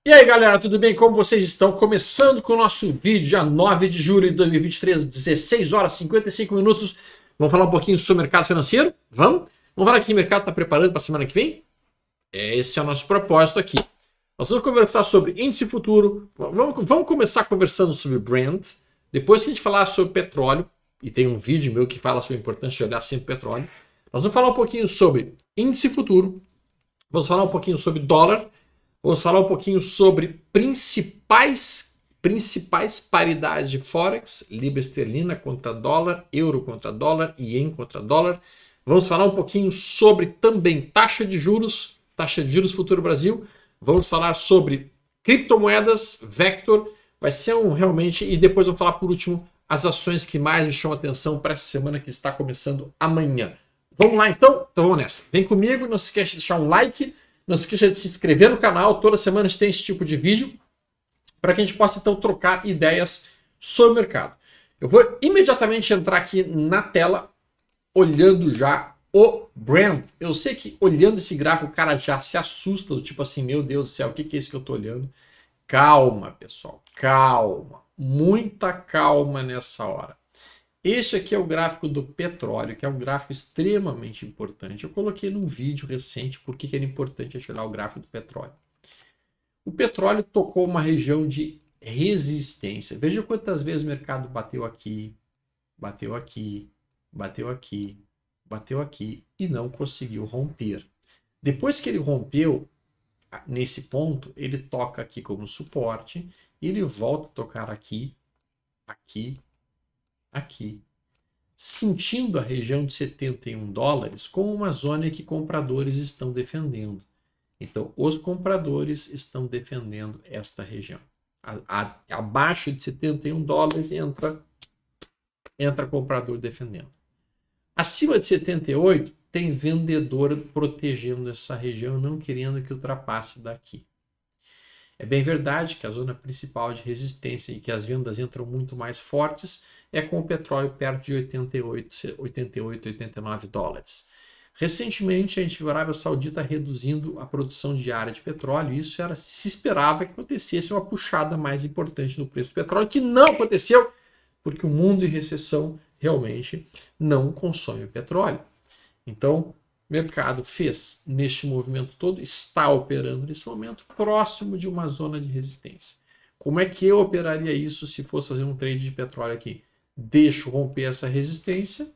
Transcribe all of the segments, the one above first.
E aí galera, tudo bem? Como vocês estão? Começando com o nosso vídeo, dia 9 de julho de 2023, 16 horas e 55 minutos. Vamos falar um pouquinho sobre o mercado financeiro? Vamos? Vamos falar que o mercado está preparando para a semana que vem? Esse é o nosso propósito aqui. Nós vamos conversar sobre índice futuro, vamos começar conversando sobre Brent, depois que a gente falar sobre petróleo, e tem um vídeo meu que fala sobre a importância de olhar sempre petróleo, nós vamos falar um pouquinho sobre índice futuro, vamos falar um pouquinho sobre dólar, vamos falar um pouquinho sobre principais paridades de Forex, libra esterlina contra dólar, euro contra dólar, ien contra dólar. Vamos falar um pouquinho sobre também taxa de juros futuro Brasil. Vamos falar sobre criptomoedas, Vector. Vai ser realmente... E depois vou falar por último as ações que mais me chamam a atenção para essa semana que está começando amanhã. Vamos lá então? Então vamos nessa. Vem comigo, não se esqueça de deixar um like. Não se esqueça de se inscrever no canal, toda semana a gente tem esse tipo de vídeo, para que a gente possa então trocar ideias sobre o mercado. Eu vou imediatamente entrar aqui na tela, olhando já o Brent. Eu sei que olhando esse gráfico o cara já se assusta, do tipo assim, meu Deus do céu, o que é isso que eu estou olhando? Calma pessoal, calma, muita calma nessa hora. Este aqui é o gráfico do petróleo, que é um gráfico extremamente importante. Eu coloquei num vídeo recente por que era importante olhar o gráfico do petróleo. O petróleo tocou uma região de resistência. Veja quantas vezes o mercado bateu aqui, bateu aqui, bateu aqui, bateu aqui e não conseguiu romper. Depois que ele rompeu, nesse ponto, ele toca aqui como suporte e ele volta a tocar aqui, aqui, aqui, sentindo a região de 71 dólares como uma zona que compradores estão defendendo. Então, os compradores estão defendendo esta região. Abaixo de 71 dólares entra comprador defendendo. Acima de 78 tem vendedor protegendo essa região, não querendo que ultrapasse daqui. É bem verdade que a zona principal de resistência e que as vendas entram muito mais fortes é com o petróleo perto de 88, 89 dólares. Recentemente, a gente viu a Arábia Saudita reduzindo a produção diária de petróleo e isso se esperava que acontecesse uma puxada mais importante no preço do petróleo, que não aconteceu porque o mundo em recessão realmente não consome o petróleo. Então, o mercado fez neste movimento todo, está operando nesse momento próximo de uma zona de resistência. Como é que eu operaria isso se fosse fazer um trade de petróleo aqui? Deixo romper essa resistência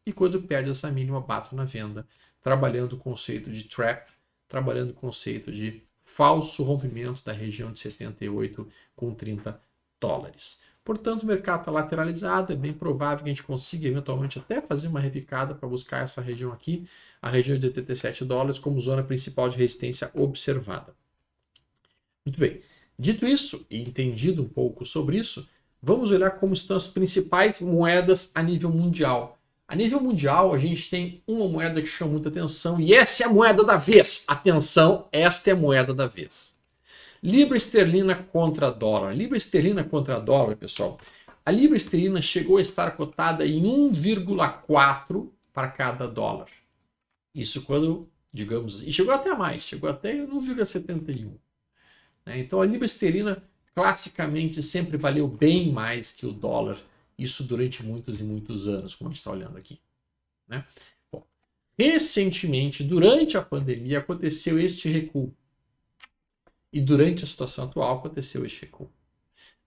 e quando perde essa mínima bato na venda, trabalhando o conceito de trap, trabalhando o conceito de falso rompimento da região de 78 com 30 dólares. Portanto, o mercado está lateralizado, é bem provável que a gente consiga eventualmente até fazer uma repicada para buscar essa região aqui, a região de 87 dólares, como zona principal de resistência observada. Muito bem. Dito isso e entendido um pouco sobre isso, vamos olhar como estão as principais moedas a nível mundial. A nível mundial, a gente tem uma moeda que chama muita atenção e essa é a moeda da vez. Atenção, esta é a moeda da vez. Libra esterlina contra dólar. Libra esterlina contra dólar, pessoal. A libra esterlina chegou a estar cotada em 1,4 para cada dólar. Isso quando, digamos, e chegou até mais, chegou até 1,71. Então a libra esterlina classicamente sempre valeu bem mais que o dólar. Isso durante muitos e muitos anos, como a gente está olhando aqui. Bom, recentemente, durante a pandemia, aconteceu este recuo. E durante a situação atual aconteceu este recuo.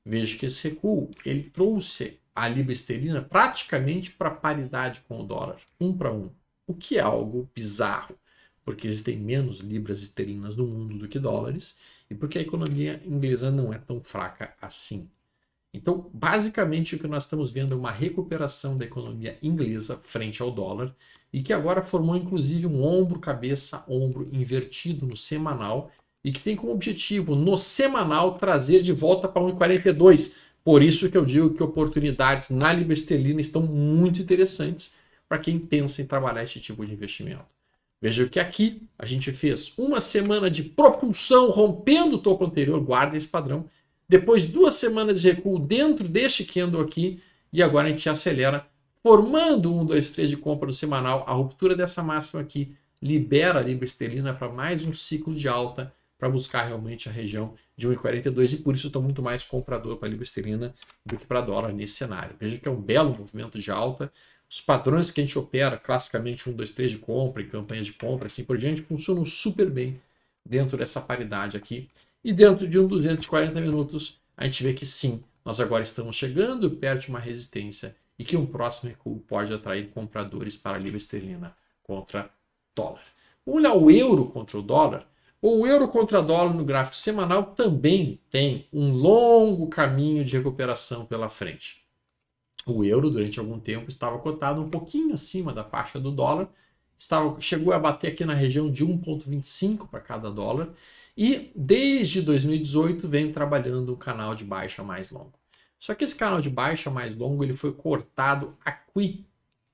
Veja que esse recuo ele trouxe a libra esterlina praticamente para paridade com o dólar, 1 para 1. O que é algo bizarro, porque existem menos libras esterlinas no mundo do que dólares e porque a economia inglesa não é tão fraca assim. Então, basicamente, o que nós estamos vendo é uma recuperação da economia inglesa frente ao dólar e que agora formou inclusive um ombro-cabeça-ombro invertido no semanal e que tem como objetivo, no semanal, trazer de volta para 1,42. Por isso que eu digo que oportunidades na libra esterlina estão muito interessantes para quem pensa em trabalhar esse tipo de investimento. Veja que aqui a gente fez uma semana de propulsão rompendo o topo anterior, guarda esse padrão. Depois 2 semanas de recuo dentro deste candle aqui e agora a gente acelera, formando 1, 2, 3 de compra no semanal. A ruptura dessa máxima aqui libera a libra esterlina para mais um ciclo de alta para buscar realmente a região de 1,42 e por isso estou muito mais comprador para a libra esterlina do que para dólar nesse cenário. Veja que é um belo movimento de alta. Os padrões que a gente opera, classicamente 1, 2, 3 de compra e campanhas de compra, assim por diante, funcionam super bem dentro dessa paridade aqui. E dentro de 240 minutos, a gente vê que sim, nós agora estamos chegando perto de uma resistência e que um próximo recuo pode atrair compradores para a libra esterlina contra dólar. Vamos olhar o euro contra o dólar. O euro contra dólar no gráfico semanal também tem um longo caminho de recuperação pela frente. O euro, durante algum tempo, estava cotado um pouquinho acima da faixa do dólar, chegou a bater aqui na região de 1,25 para cada dólar, e desde 2018 vem trabalhando um canal de baixa mais longo. Só que esse canal de baixa mais longo ele foi cortado aqui.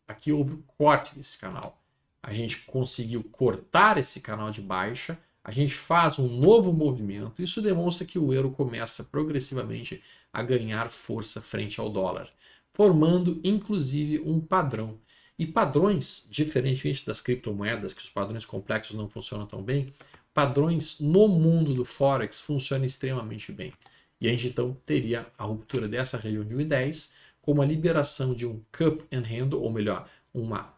Aqui houve um corte desse canal. A gente conseguiu cortar esse canal de baixa, a gente faz um novo movimento. Isso demonstra que o euro começa progressivamente a ganhar força frente ao dólar, formando inclusive um padrão. E padrões, diferentemente das criptomoedas, que os padrões complexos não funcionam tão bem, padrões no mundo do Forex funcionam extremamente bem. E a gente então teria a ruptura dessa região de 1,10 como a liberação de um cup and handle, ou melhor, uma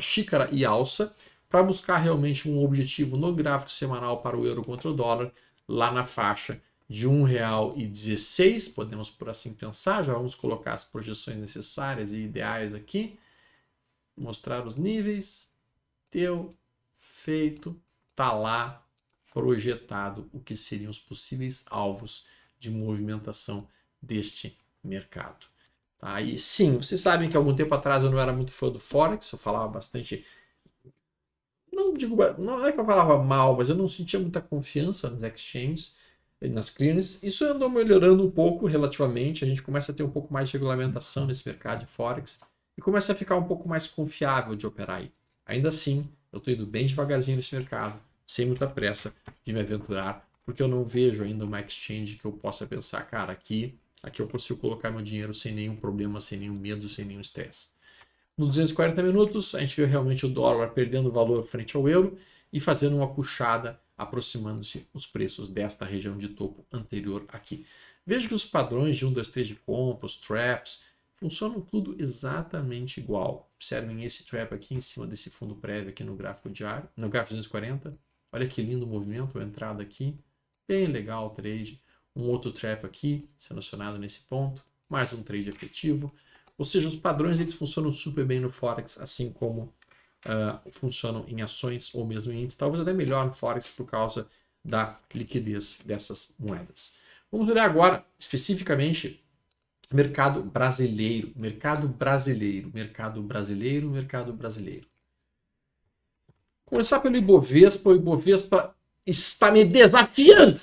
xícara e alça, para buscar realmente um objetivo no gráfico semanal para o euro contra o dólar, lá na faixa de R$ 1,16, podemos por assim pensar. Já vamos colocar as projeções necessárias e ideais aqui, mostrar os níveis, deu, feito, tá lá projetado o que seriam os possíveis alvos de movimentação deste mercado. Tá? E sim, vocês sabem que algum tempo atrás eu não era muito fã do Forex, eu falava bastante, não é que eu falava mal, mas eu não sentia muita confiança nos exchanges, nas clearings. Isso andou melhorando um pouco relativamente, a gente começa a ter um pouco mais de regulamentação nesse mercado de Forex e começa a ficar um pouco mais confiável de operar aí. Ainda assim, eu estou indo bem devagarzinho nesse mercado, sem muita pressa de me aventurar, porque eu não vejo ainda uma exchange que eu possa pensar, cara, aqui eu consigo colocar meu dinheiro sem nenhum problema, sem nenhum medo, sem nenhum estresse. Nos 240 minutos, a gente vê realmente o dólar perdendo valor frente ao euro e fazendo uma puxada, aproximando-se os preços desta região de topo anterior aqui. Veja que os padrões de 1, 2, 3 de compra, os traps, funcionam tudo exatamente igual. Observem esse trap aqui em cima desse fundo prévio aqui no gráfico diário, no gráfico 240. Olha que lindo movimento, a entrada aqui. Bem legal o trade. Um outro trap aqui, selecionado nesse ponto. Mais um trade efetivo. Ou seja, os padrões eles funcionam super bem no Forex, assim como funcionam em ações ou mesmo em índices. Talvez até melhor no Forex por causa da liquidez dessas moedas. Vamos olhar agora especificamente mercado brasileiro, mercado brasileiro, mercado brasileiro, mercado brasileiro. Começar pelo Ibovespa. O Ibovespa está me desafiando.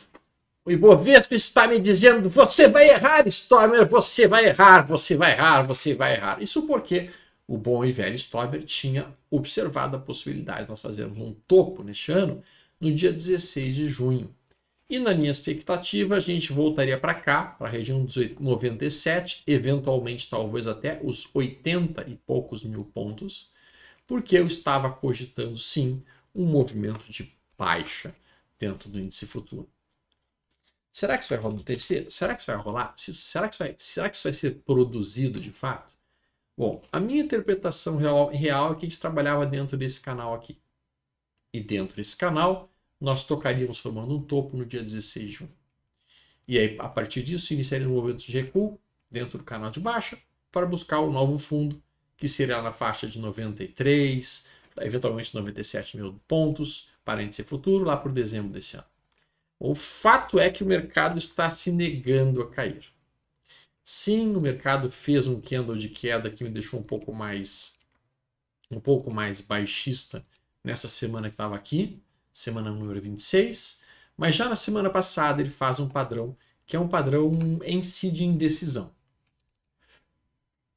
O Ibovespa está me dizendo: você vai errar, Stormer, você vai errar, você vai errar, você vai errar. Isso porque o bom e velho Stormer tinha observado a possibilidade de nós fazermos um topo neste ano no dia 16 de junho. E na minha expectativa, a gente voltaria para cá, para a região dos 97, eventualmente talvez até os 80 e poucos mil pontos, porque eu estava cogitando sim um movimento de baixa dentro do índice futuro. Será que isso vai rolar no terceiro? Será que isso vai rolar? Será que isso vai ser produzido de fato? Bom, a minha interpretação real é que a gente trabalhava dentro desse canal aqui. E dentro desse canal, nós tocaríamos formando um topo no dia 16 de junho. E aí, a partir disso, iniciaria um movimento de recuo dentro do canal de baixa para buscar o novo fundo, que seria na faixa de 93, eventualmente 97 mil pontos para índice futuro, lá por dezembro desse ano. O fato é que o mercado está se negando a cair. Sim, o mercado fez um candle de queda que me deixou um pouco mais baixista nessa semana que estava aqui, semana número 26, mas já na semana passada ele faz um padrão que é um padrão em si de indecisão.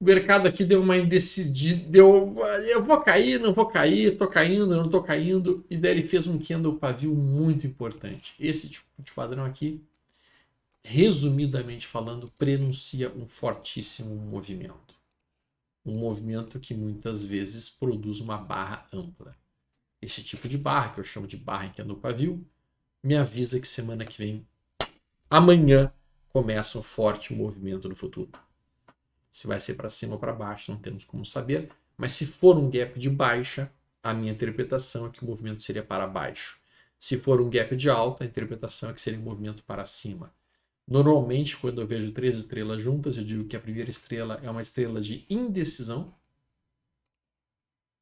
O mercado aqui deu uma indecidida, eu vou cair, não vou cair, tô caindo, não tô caindo, e daí ele fez um candle pavio muito importante. Esse tipo de padrão aqui, resumidamente falando, prenuncia um fortíssimo movimento. Um movimento que muitas vezes produz uma barra ampla. Esse tipo de barra, que eu chamo de barra em candle pavio, me avisa que semana que vem, amanhã, começa um forte movimento no futuro. Se vai ser para cima ou para baixo, não temos como saber. Mas se for um gap de baixa, a minha interpretação é que o movimento seria para baixo. Se for um gap de alta, a interpretação é que seria um movimento para cima. Normalmente, quando eu vejo 3 estrelas juntas, eu digo que a primeira estrela é uma estrela de indecisão.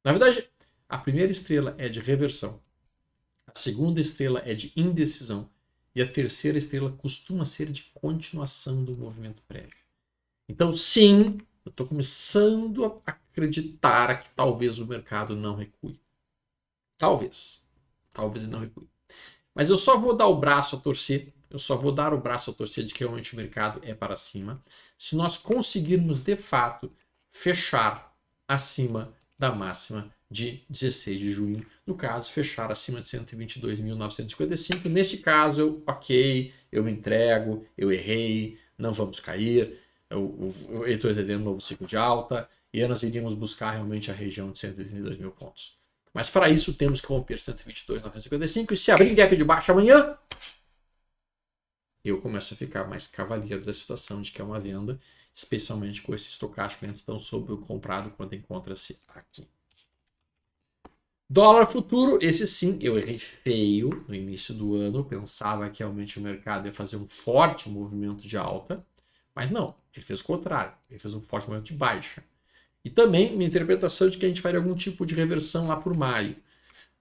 Na verdade, a primeira estrela é de reversão. A segunda estrela é de indecisão. E a terceira estrela costuma ser de continuação do movimento prévio. Então, sim, eu estou começando a acreditar que talvez o mercado não recue. Talvez. Talvez não recue. Mas eu só vou dar o braço a torcer. Eu só vou dar o braço a torcer de que realmente o mercado é para cima. Se nós conseguirmos, de fato, fechar acima da máxima de 16 de junho. No caso, fechar acima de 122.955. Neste caso, eu me entrego, eu errei, não vamos cair. Eu estou entendendo um novo ciclo de alta. E nós iríamos buscar realmente a região de 132 mil pontos. Mas para isso temos que romper 122.955. E se abrir gap de baixo amanhã, eu começo a ficar mais cavaleiro da situação de que é uma venda, especialmente com esse estocástico lento tão sobre o comprado quando encontra-se aqui. Dólar futuro, esse sim, eu errei feio no início do ano. Eu pensava que realmente o mercado ia fazer um forte movimento de alta, mas não, ele fez o contrário, ele fez um forte movimento de baixa. E também minha interpretação de que a gente faria algum tipo de reversão lá por maio.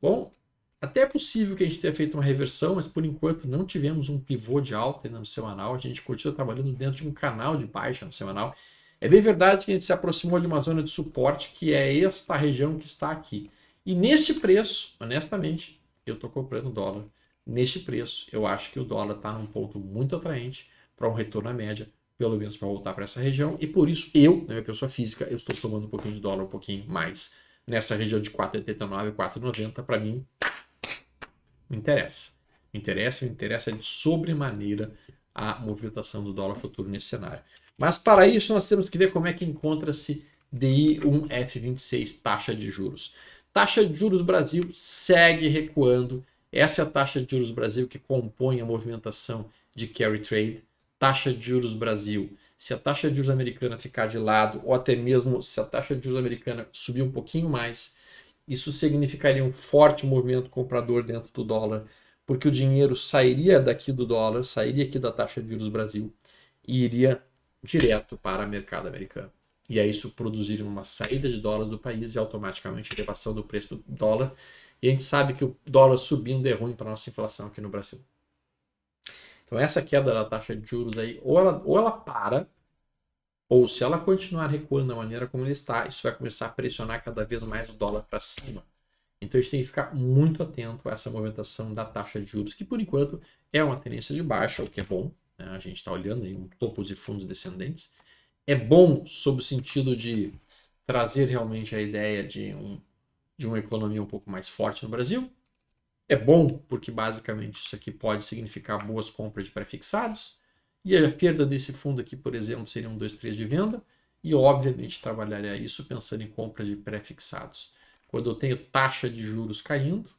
Bom, até é possível que a gente tenha feito uma reversão, mas por enquanto não tivemos um pivô de alta ainda no semanal. A gente continua trabalhando dentro de um canal de baixa no semanal. É bem verdade que a gente se aproximou de uma zona de suporte, que é esta região que está aqui. E neste preço, honestamente, eu estou comprando dólar. Neste preço, eu acho que o dólar está num ponto muito atraente para um retorno à média, pelo menos para voltar para essa região. E por isso, eu, na minha pessoa física, eu estou tomando um pouquinho de dólar, um pouquinho mais nessa região de 4,89 e 4,90. Para mim, me interessa. Me interessa de sobremaneira a movimentação do dólar futuro nesse cenário. Mas para isso nós temos que ver como é que encontra-se DI1F26, taxa de juros. Taxa de juros Brasil segue recuando. Essa é a taxa de juros Brasil que compõe a movimentação de carry trade. Taxa de juros Brasil. Se a taxa de juros americana ficar de lado, ou até mesmo se a taxa de juros americana subir um pouquinho mais, isso significaria um forte movimento comprador dentro do dólar, porque o dinheiro sairia daqui do dólar, sairia aqui da taxa de juros Brasil e iria direto para o mercado americano. E aí isso produziria uma saída de dólares do país e automaticamente elevação do preço do dólar. E a gente sabe que o dólar subindo é ruim para a nossa inflação aqui no Brasil. Então essa queda da taxa de juros aí, ou ela para, ou se ela continuar recuando da maneira como ele está, isso vai começar a pressionar cada vez mais o dólar para cima. Então a gente tem que ficar muito atento a essa movimentação da taxa de juros, que por enquanto é uma tendência de baixa, o que é bom, né? A gente está olhando aí um topo de fundos descendentes. É bom sob o sentido de trazer realmente a ideia de uma economia um pouco mais forte no Brasil. É bom porque basicamente isso aqui pode significar boas compras de pré-fixados. E a perda desse fundo aqui, por exemplo, seriam 2, 3 de venda. E obviamente trabalharia isso pensando em compras de pré-fixados. Quando eu tenho taxa de juros caindo,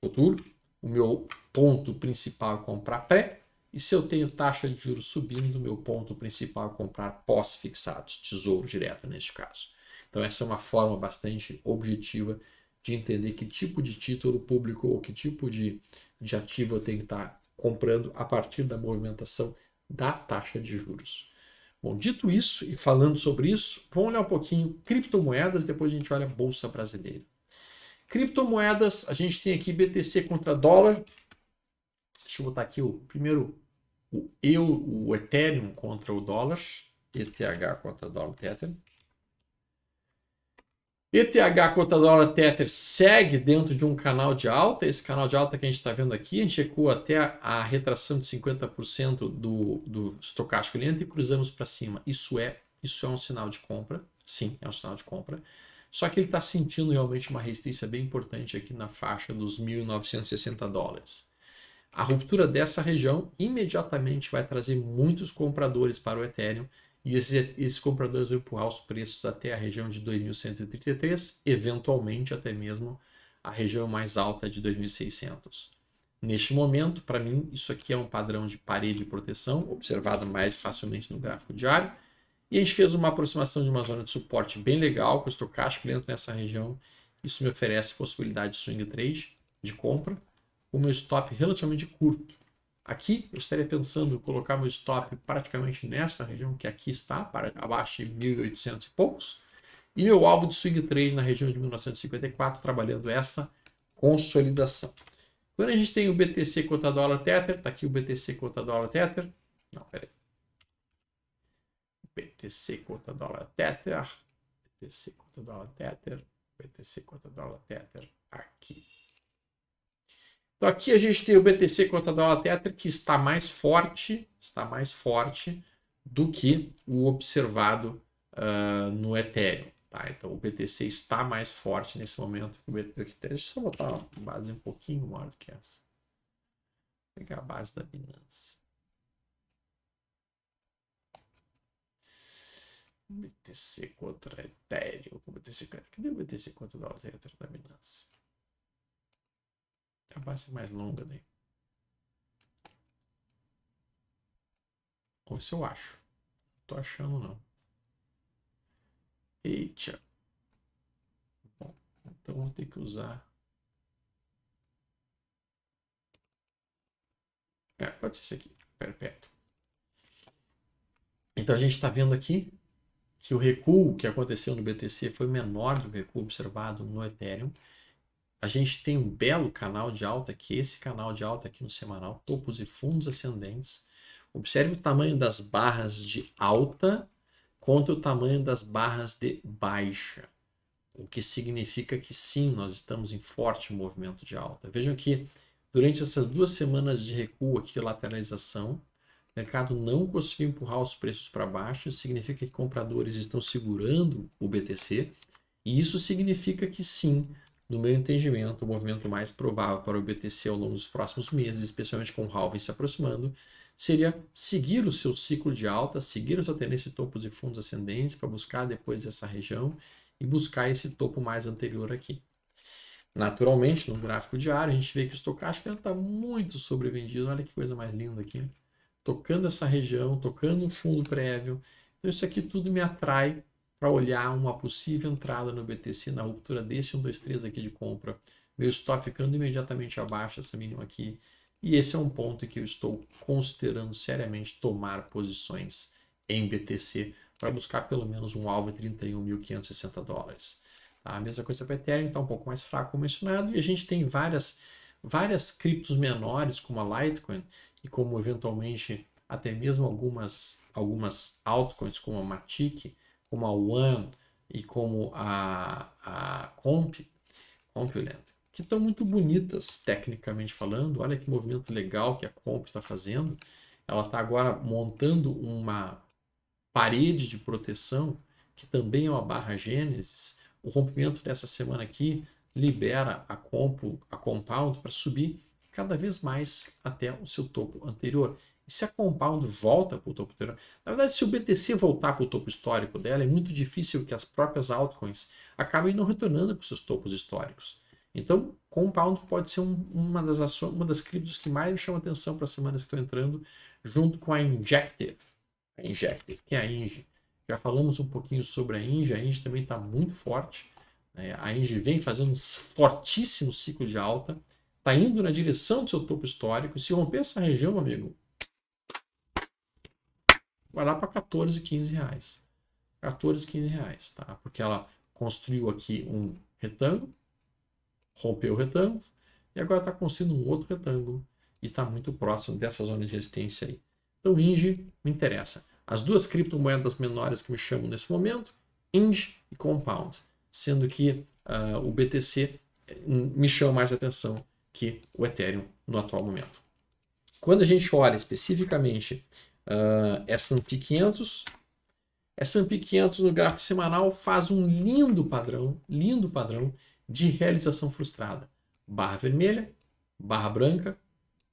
futuro, o meu ponto principal é comprar pré. E se eu tenho taxa de juros subindo, o meu ponto principal é comprar pós-fixados, tesouro direto neste caso. Então essa é uma forma bastante objetiva de entender que tipo de título público ou que tipo de ativo eu tenho que estar comprando a partir da movimentação da taxa de juros. Bom, dito isso e falando sobre isso, vamos olhar um pouquinho criptomoedas, depois a gente olha a Bolsa Brasileira. Criptomoedas, a gente tem aqui BTC contra dólar. Deixa eu botar aqui primeiro o Ethereum contra o dólar. ETH contra dólar Tether. ETH contra dólar Tether segue dentro de um canal de alta. Esse canal de alta que a gente está vendo aqui, a gente recua até a retração de 50% do estocástico lento e cruzamos para cima. Isso é um sinal de compra. Sim, é um sinal de compra. Só que ele está sentindo realmente uma resistência bem importante aqui na faixa dos 1.960 dólares. A ruptura dessa região imediatamente vai trazer muitos compradores para o Ethereum. E esses compradores vão empurrar os preços até a região de 2.133, eventualmente até mesmo a região mais alta de 2.600. Neste momento, para mim, isso aqui é um padrão de parede de proteção, observado mais facilmente no gráfico diário. E a gente fez uma aproximação de uma zona de suporte bem legal, com o estocástico dentro nessa região. Isso me oferece possibilidade de swing trade, de compra, com o meu stop relativamente curto. Aqui eu estaria pensando em colocar meu stop praticamente nessa região que aqui está, para abaixo de 1.800 e poucos. E meu alvo de swing trade na região de 1954, trabalhando essa consolidação. Quando a gente tem o BTC contra dólar Tether, está aqui o BTC contra dólar Tether. Não, peraí. BTC contra dólar Tether. BTC contra dólar Tether. BTC contra dólar Tether aqui. Então aqui a gente tem o BTC contra dólar Tether que está mais forte do que o observado no Ethereum. Tá? Então o BTC está mais forte nesse momento que o BTC. Deixa eu só botar uma base um pouquinho maior do que essa. Vou pegar a base da Binance. BTC contra Ethereum. Cadê o BTC contra o dólar Tether da Binance? A base é mais longa daí. Ou se eu acho. Não tô achando não. Eita. Bom, então vou ter que usar. Pode ser esse aqui, perpétuo. Então a gente está vendo aqui que o recuo que aconteceu no BTC foi menor do que o recuo observado no Ethereum. A gente tem um belo canal de alta aqui, esse canal de alta aqui no semanal, topos e fundos ascendentes. Observe o tamanho das barras de alta contra o tamanho das barras de baixa, o que significa que sim, nós estamos em forte movimento de alta. Vejam que durante essas 2 semanas de recuo aqui, lateralização, o mercado não conseguiu empurrar os preços para baixo, isso significa que compradores estão segurando o BTC, e isso significa que sim, no meu entendimento, o movimento mais provável para o BTC ao longo dos próximos meses, especialmente com o halving se aproximando, seria seguir o seu ciclo de alta, seguir a sua tendência de topos e fundos ascendentes para buscar depois essa região e buscar esse topo mais anterior aqui. Naturalmente, no gráfico diário, a gente vê que o estocástico está muito sobrevendido. Olha que coisa mais linda aqui. Tocando essa região, tocando um fundo prévio. Então isso aqui tudo me atrai para olhar uma possível entrada no BTC na ruptura desse 1, 2, 3 aqui de compra. Meu stop ficando imediatamente abaixo dessa mínima aqui. E esse é um ponto em que eu estou considerando seriamente tomar posições em BTC para buscar pelo menos um alvo de 31.560 dólares. Tá? A mesma coisa para o Ethereum, está um pouco mais fraco como mencionado. E a gente tem várias criptos menores, como a Litecoin, e como eventualmente até mesmo algumas altcoins, como a Matic, como a One e como a Compuland, que estão muito bonitas tecnicamente falando. Olha que movimento legal que a Comp está fazendo. Ela está agora montando uma parede de proteção, que também é uma barra Gênesis. O rompimento dessa semana aqui libera a Compound para subir cada vez mais até o seu topo anterior. E se a Compound volta para o topo anterior, na verdade, se o BTC voltar para o topo histórico dela, é muito difícil que as próprias altcoins acabem não retornando para os seus topos históricos. Então, Compound pode ser uma das criptos que mais me chama atenção para as semanas que estão entrando, junto com a Injective. A Injective, que é a Inge. Já falamos um pouquinho sobre a Inge também está muito forte. A Inge vem fazendo um fortíssimo ciclo de alta, está indo na direção do seu topo histórico. Se romper essa região, meu amigo, vai lá para 14, 15 reais. 14, 15 reais, tá? Porque ela construiu aqui um retângulo, rompeu o retângulo e agora está construindo um outro retângulo e está muito próximo dessa zona de resistência aí. Então, Inge me interessa. As duas criptomoedas menores que me chamam nesse momento, Inge e Compound, sendo que o BTC me chama mais atenção que o Ethereum no atual momento. Quando a gente olha especificamente S&P 500, S&P 500 no gráfico semanal faz um lindo padrão de realização frustrada. Barra vermelha, barra branca,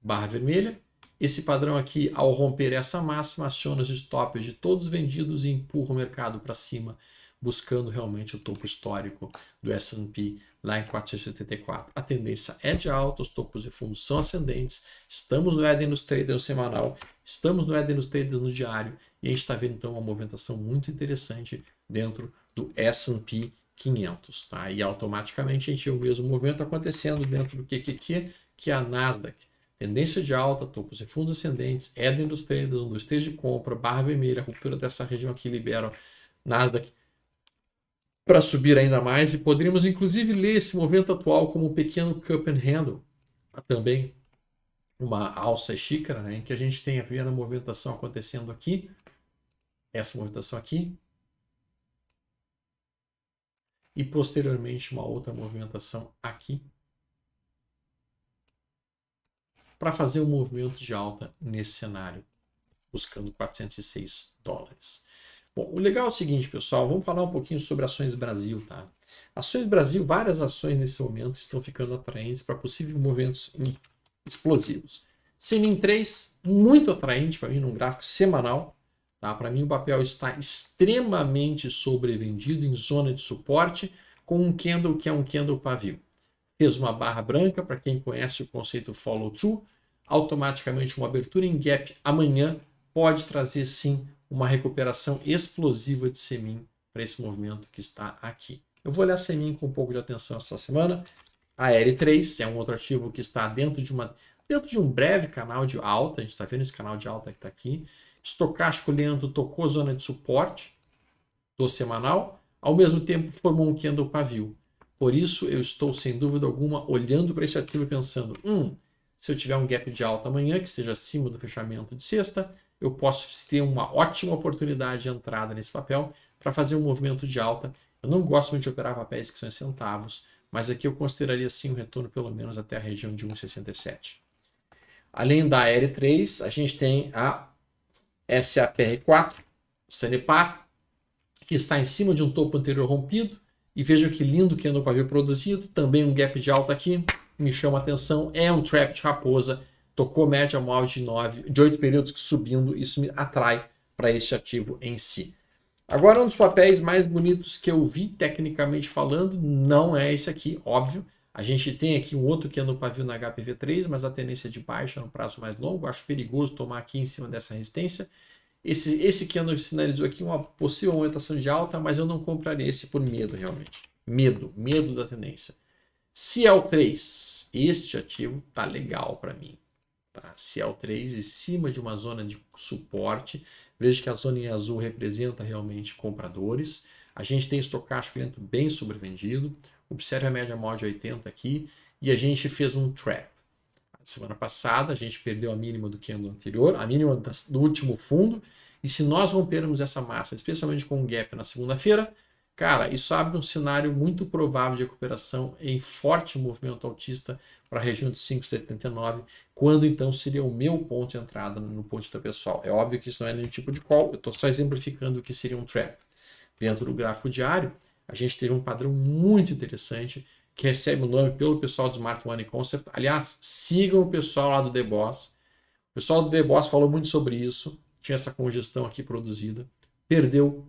barra vermelha. Esse padrão aqui, ao romper essa máxima, aciona os stops de todos vendidos e empurra o mercado para cima, buscando realmente o topo histórico do S&P lá em 474. A tendência é de alta, os topos de fundos são ascendentes, estamos no Eden nos traders no semanal, estamos no Eden nos traders no diário, e a gente está vendo então uma movimentação muito interessante dentro do S&P 500, tá? E automaticamente a gente vê o mesmo movimento acontecendo dentro do que é a Nasdaq. Tendência de alta, topos e fundos ascendentes, Eden dos traders, 1, 2, 3 de compra, barra vermelha, ruptura dessa região aqui libera Nasdaq para subir ainda mais, e poderíamos inclusive ler esse movimento atual como um pequeno cup and handle, também uma alça e xícara, né, em que a gente tem a primeira movimentação acontecendo aqui, essa movimentação aqui, e posteriormente uma outra movimentação aqui, para fazer um movimento de alta nesse cenário, buscando 406 dólares. Bom, o legal é o seguinte, pessoal, vamos falar um pouquinho sobre Ações Brasil, tá? Ações Brasil, várias ações nesse momento estão ficando atraentes para possíveis movimentos explosivos. CMIN 3, muito atraente para mim num gráfico semanal, tá? Para mim o papel está extremamente sobrevendido em zona de suporte, com um candle que é um candle pavio. Fez uma barra branca, para quem conhece o conceito follow through, automaticamente uma abertura em gap amanhã pode trazer sim uma recuperação explosiva de CMIN para esse movimento que está aqui. Eu vou olhar CMIN com um pouco de atenção essa semana. A R3 é um outro ativo que está dentro de um breve canal de alta. A gente está vendo esse canal de alta que está aqui. Estocástico lento tocou zona de suporte do semanal, ao mesmo tempo formou um candle pavio. Por isso eu estou sem dúvida alguma olhando para esse ativo e pensando, se eu tiver um gap de alta amanhã que seja acima do fechamento de sexta, eu posso ter uma ótima oportunidade de entrada nesse papel para fazer um movimento de alta. Eu não gosto muito de operar papéis que são em centavos, mas aqui eu consideraria sim um retorno pelo menos até a região de 1,67. Além da R3, a gente tem a SAPR4, Sanepar, que está em cima de um topo anterior rompido, e veja que lindo que é no pavio produzido, também um gap de alta aqui, me chama a atenção, é um trap de raposa, tocou média móvel de 8 períodos subindo, isso me atrai para este ativo em si. Agora, um dos papéis mais bonitos que eu vi tecnicamente falando, não é esse aqui, óbvio. A gente tem aqui um outro que é no pavio na HPV3, mas a tendência de baixa no prazo mais longo, acho perigoso tomar aqui em cima dessa resistência. Esse que sinalizou aqui uma possível aumentação de alta, mas eu não compraria esse por medo realmente. Medo da tendência. CL3, este ativo tá legal para mim. Tá? CL3 em cima de uma zona de suporte. Veja que a zona em azul representa realmente compradores. A gente tem estocástico lento bem sobrevendido. Observe a média móvel de 80 aqui. E a gente fez um trap. Semana passada a gente perdeu a mínima do candle anterior, a mínima do último fundo. E se nós rompermos essa massa, especialmente com um gap na segunda-feira, cara, isso abre um cenário muito provável de recuperação em forte movimento altista para a região de 5,79, quando então seria o meu ponto de entrada no ponto de vista pessoal. É óbvio que isso não é nenhum tipo de call, eu estou só exemplificando o que seria um trap. Dentro do gráfico diário, a gente teve um padrão muito interessante que recebe o nome pelo pessoal do Smart Money Concept. Aliás, sigam o pessoal lá do The Boss. O pessoal do The Boss falou muito sobre isso, tinha essa congestão aqui produzida, perdeu.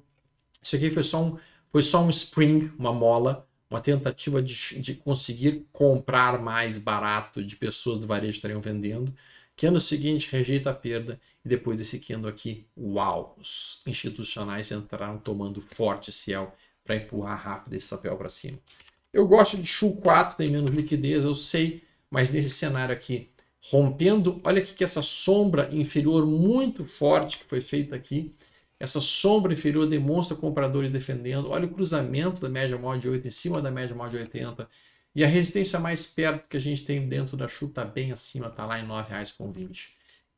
Isso aqui foi só um spring, uma mola, uma tentativa de conseguir comprar mais barato de pessoas do varejo que estariam vendendo. Candle seguinte rejeita a perda e depois desse candle aqui, uau, os institucionais entraram tomando forte ciel para empurrar rápido esse papel para cima. Eu gosto de SHU4, tem menos liquidez, eu sei, mas nesse cenário aqui, rompendo, olha aqui que essa sombra inferior muito forte que foi feita aqui, essa sombra inferior demonstra compradores defendendo. Olha o cruzamento da média móvel de 8 em cima da média móvel de 80. E a resistência mais perto que a gente tem dentro da SHU está bem acima, está lá em R$ 9,20.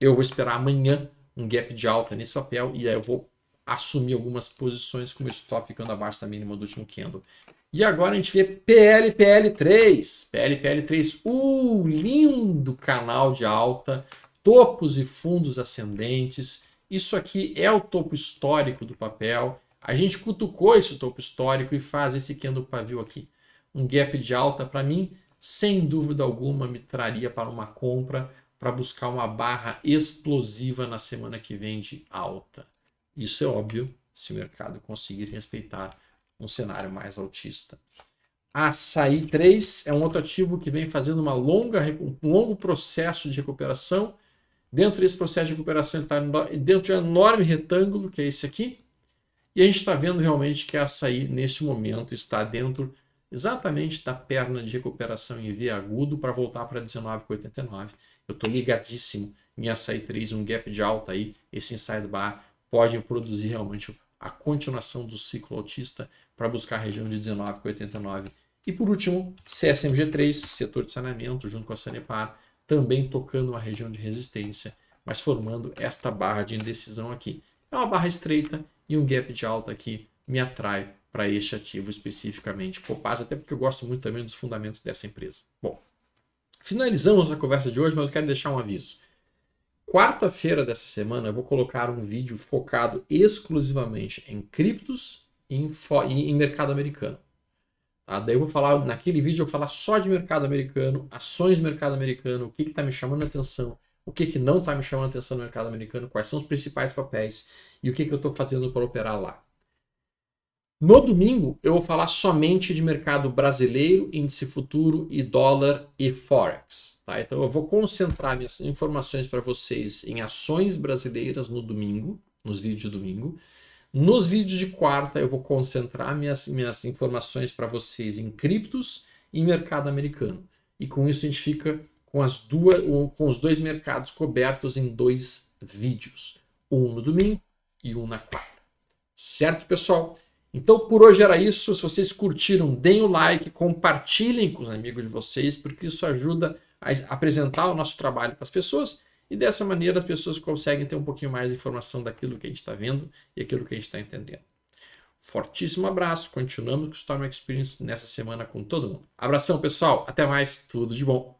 Eu vou esperar amanhã um gap de alta nesse papel e aí eu vou assumir algumas posições com o meu stop ficando abaixo da mínima do último candle. E agora a gente vê PLPL3. PLPL3, lindo canal de alta, topos e fundos ascendentes. Isso aqui é o topo histórico do papel. A gente cutucou esse topo histórico e faz esse candle pavio aqui. Um gap de alta, para mim, sem dúvida alguma, me traria para uma compra, para buscar uma barra explosiva na semana que vem de alta. Isso é óbvio, se o mercado conseguir respeitar um cenário mais altista. Açaí 3 é um outro ativo que vem fazendo um longo processo de recuperação. Dentro desse processo de recuperação, está dentro de um enorme retângulo, que é esse aqui. E a gente está vendo realmente que a Açaí, nesse momento, está dentro exatamente da perna de recuperação em V agudo para voltar para 19,89. Eu estou ligadíssimo em Açaí 3, um gap de alta aí. Esse inside bar pode produzir realmente a continuação do ciclo altista para buscar a região de 19,89. E por último, CSMG3, setor de saneamento, junto com a Sanepar, também tocando uma região de resistência, mas formando esta barra de indecisão aqui. É uma barra estreita e um gap de alta aqui me atrai para este ativo especificamente, Copasa, até porque eu gosto muito também dos fundamentos dessa empresa. Bom, finalizamos a conversa de hoje, mas eu quero deixar um aviso. Quarta-feira dessa semana eu vou colocar um vídeo focado exclusivamente em criptos e em mercado americano. Tá? Daí eu vou falar, naquele vídeo eu vou falar só de mercado americano, ações do mercado americano, o que está me chamando a atenção, o que não está me chamando a atenção no mercado americano, quais são os principais papéis e o que eu estou fazendo para operar lá. No domingo eu vou falar somente de mercado brasileiro, índice futuro e dólar e forex. Tá? Então eu vou concentrar minhas informações para vocês em ações brasileiras no domingo, nos vídeos de domingo. Nos vídeos de quarta eu vou concentrar minhas informações para vocês em criptos e mercado americano. E com isso a gente fica com os dois mercados cobertos em 2 vídeos. Um no domingo e um na quarta. Certo, pessoal? Então por hoje era isso. Se vocês curtiram, deem o like, compartilhem com os amigos de vocês, porque isso ajuda a apresentar o nosso trabalho para as pessoas. E dessa maneira as pessoas conseguem ter um pouquinho mais de informação daquilo que a gente está vendo e aquilo que a gente está entendendo. Fortíssimo abraço. Continuamos com o Storm Experience nessa semana com todo mundo. Abração, pessoal. Até mais. Tudo de bom.